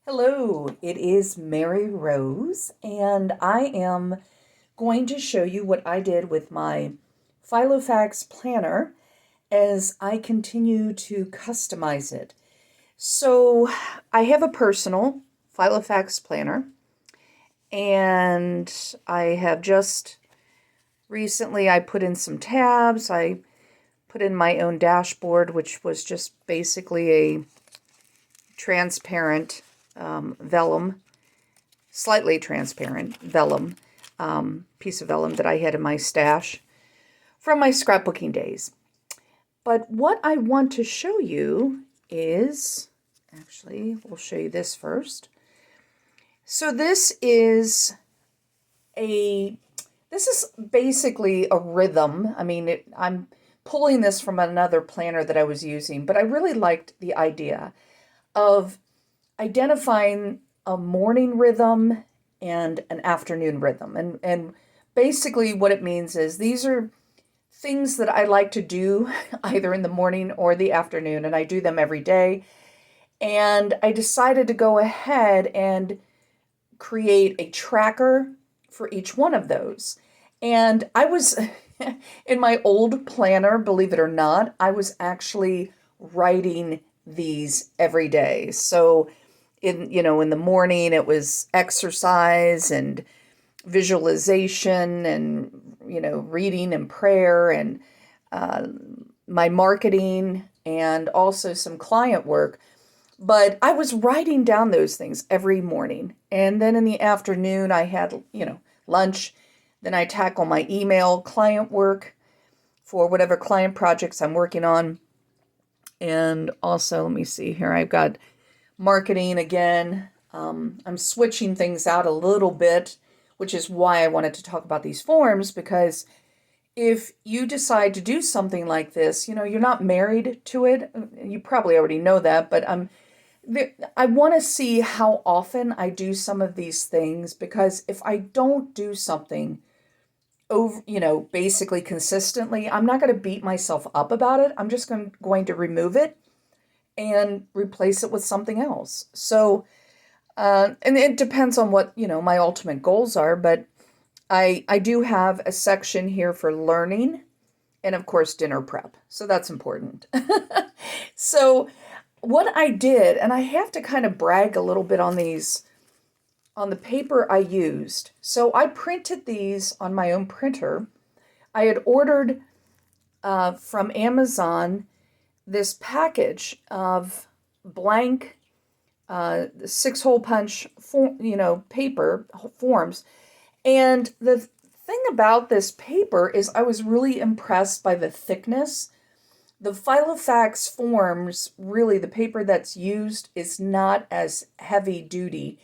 Hello, it is Mary Rose, and I am going to show you what I did with my Filofax planner as I continue to customize it. So I have a personal Filofax planner, and I have just recently I put in some tabs. I put in my own dashboard, which was just basically a transparent vellum, slightly transparent vellum, piece of vellum that I had in my stash from my scrapbooking days. But what I want to show you is, actually, we'll show you this first. So this is basically a rhythm. I mean, I'm pulling this from another planner that I was using, but I really liked the idea of identifying a morning rhythm and an afternoon rhythm. And basically what it means is these are things that I like to do either in the morning or the afternoon, and I do them every day. And I decided to go ahead and create a tracker for each one of those. And I was in my old planner, believe it or not, I was actually writing these every day. So in the morning it was exercise and visualization and reading and prayer and my marketing and also some client work. But I was writing down those things every morning. And then in the afternoon, I had, lunch. Then I tackle my email client work for whatever client projects I'm working on. And also, let me see here, I've got marketing again. I'm switching things out a little bit, which is why I wanted to talk about these forms, because if you decide to do something like this, you're not married to it. You probably already know that, but I want to see how often I do some of these things, because if I don't do something over, basically consistently, I'm not going to beat myself up about it. I'm just going to remove it and replace it with something else. So, and it depends on what, my ultimate goals are, but I do have a section here for learning and of course dinner prep. So that's important. So what I did, and I have to kind of brag a little bit on these, on the paper I used. So I printed these on my own printer. I had ordered from Amazon this package of blank 6-hole punch paper forms. And the thing about this paper is I was really impressed by the thickness. The Filofax forms, really the paper that's used is not as heavy duty.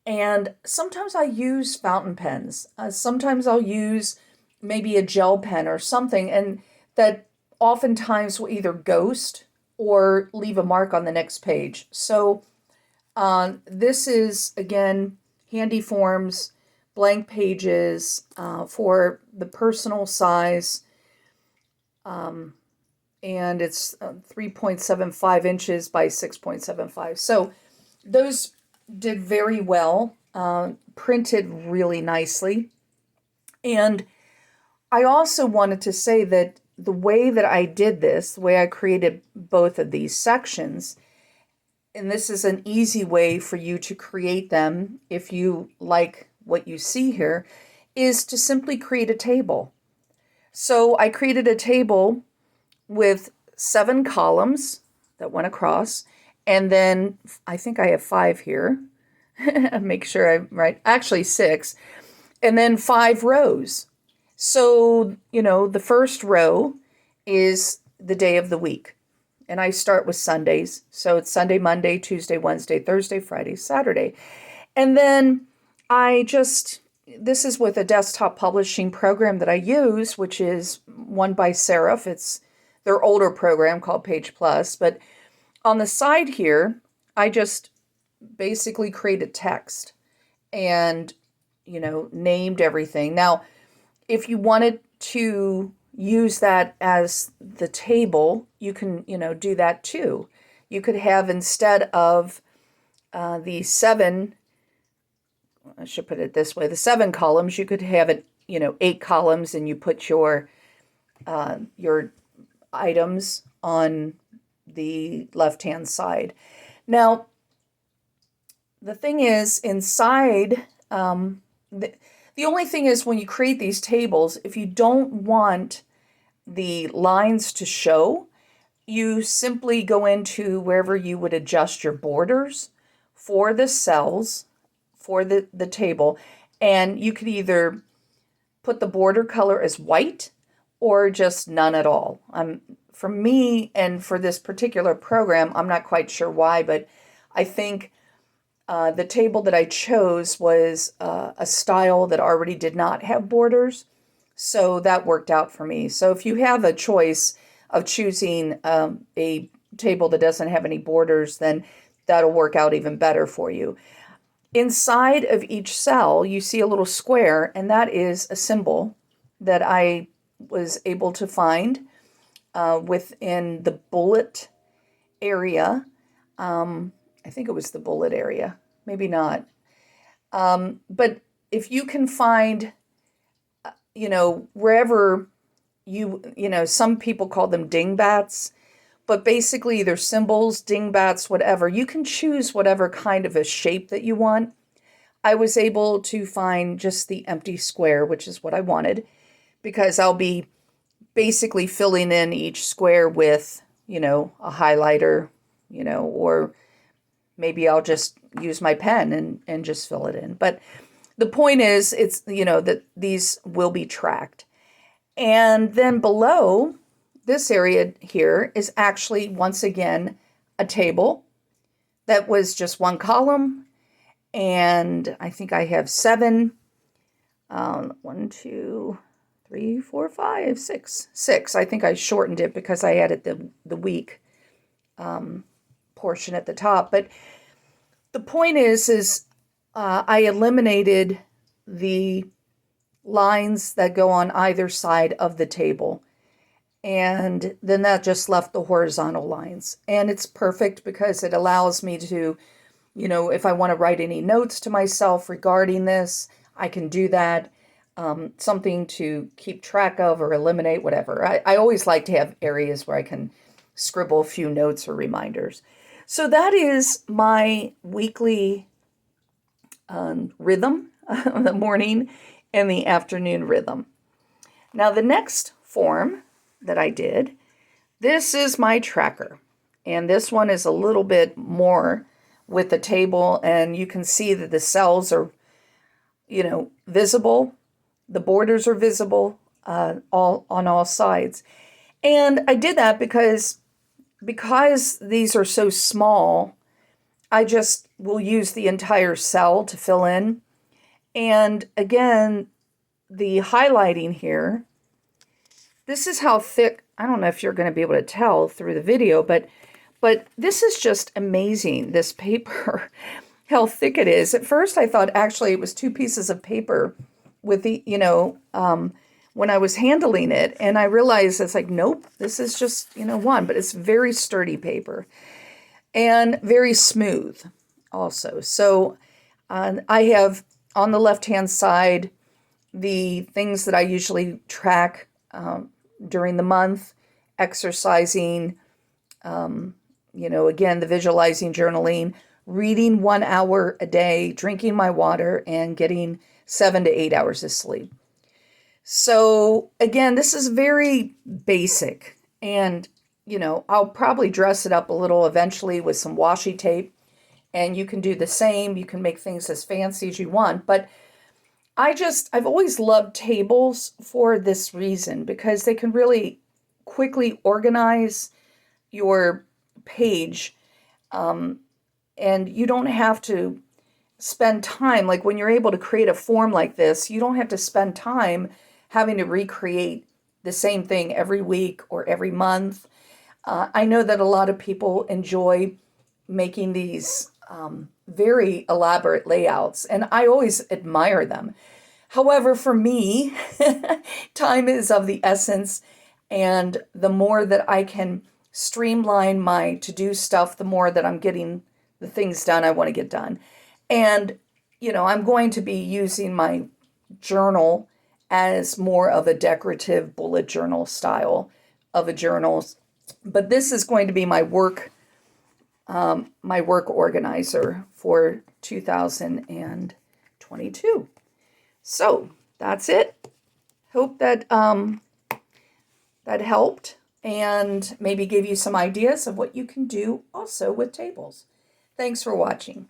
And sometimes I use fountain pens. Sometimes I'll use maybe a gel pen or something, and that oftentimes will either ghost or leave a mark on the next page. So this is, again, handy forms, blank pages for the personal size. And it's 3.75 inches by 6.75. So those did very well, printed really nicely. And I also wanted to say that the way that I did this, the way I created both of these sections, and this is an easy way for you to create them if you like what you see here, is to simply create a table. So I created a table with 7 columns that went across, and then I think I have 5 here. Make sure I'm right. Actually 6. And then 5 rows. So, the first row is the day of the week. And I start with Sundays. So it's Sunday, Monday, Tuesday, Wednesday, Thursday, Friday, Saturday. And then this is with a desktop publishing program that I use, which is one by Serif. It's their older program called Page Plus. But on the side here, I just basically created text and, named everything. Now, if you wanted to use that as the table, you can, do that too. You could have, instead of the seven, I should put it this way, the 7 columns, you could have it, 8 columns, and you put your items on the left-hand side. Now, the thing is, inside, the only thing is when you create these tables, if you don't want the lines to show, you simply go into wherever you would adjust your borders for the cells, for the table, and you could either put the border color as white or just none at all. For me, and for this particular program, I'm not quite sure why, but I think the table that I chose was a style that already did not have borders, so that worked out for me. So if you have a choice of choosing a table that doesn't have any borders, then that'll work out even better for you. Inside of each cell, you see a little square, and that is a symbol that I was able to find within the bullet area. I think it was the bullet area, maybe not. But if you can find, wherever some people call them dingbats, but basically they're symbols, dingbats, whatever. You can choose whatever kind of a shape that you want. I was able to find just the empty square, which is what I wanted, because I'll be basically filling in each square with, a highlighter, or maybe I'll just use my pen and just fill it in. But the point is, it's, that these will be tracked. And then below this area here is actually, once again, a table that was just 1 column. And I think I have 7, 1, 2, 3, 4, 5, 6. I think I shortened it because I added the week portion at the top. But the point is I eliminated the lines that go on either side of the table. And then that just left the horizontal lines. And it's perfect because it allows me to, if I want to write any notes to myself regarding this, I can do that. Something to keep track of or eliminate, whatever. I always like to have areas where I can scribble a few notes or reminders. So that is my weekly rhythm, the morning and the afternoon rhythm. Now the next form that I did, this is my tracker. And this one is a little bit more with the table, and you can see that the cells are, visible. The borders are visible all on all sides. And I did that because these are so small, I just will use the entire cell to fill in. And again, the highlighting here, this is how thick, I don't know if you're going to be able to tell through the video, but this is just amazing, this paper, how thick it is. At first I thought actually it was 2 pieces of paper with the, when I was handling it, and I realized it's like, nope, this is just, one, but it's very sturdy paper and very smooth also. So I have on the left-hand side the things that I usually track during the month: exercising, again, the visualizing, journaling, reading 1 hour a day, drinking my water, and getting 7 to 8 hours of sleep. So again, this is very basic, and I'll probably dress it up a little eventually with some washi tape, and you can do the same. You can make things as fancy as you want, but I've always loved tables for this reason, because they can really quickly organize your page, and you don't have to spend time, like when you're able to create a form like this, you don't have to spend time having to recreate the same thing every week or every month. I know that a lot of people enjoy making these very elaborate layouts, and I always admire them. However, for me, time is of the essence, and the more that I can streamline my to-do stuff, the more that I'm getting the things done I want to get done. And, I'm going to be using my journal as more of a decorative bullet journal style of a journal. But this is going to be my work organizer for 2022. So that's it. Hope that that helped and maybe give you some ideas of what you can do also with tables. Thanks for watching.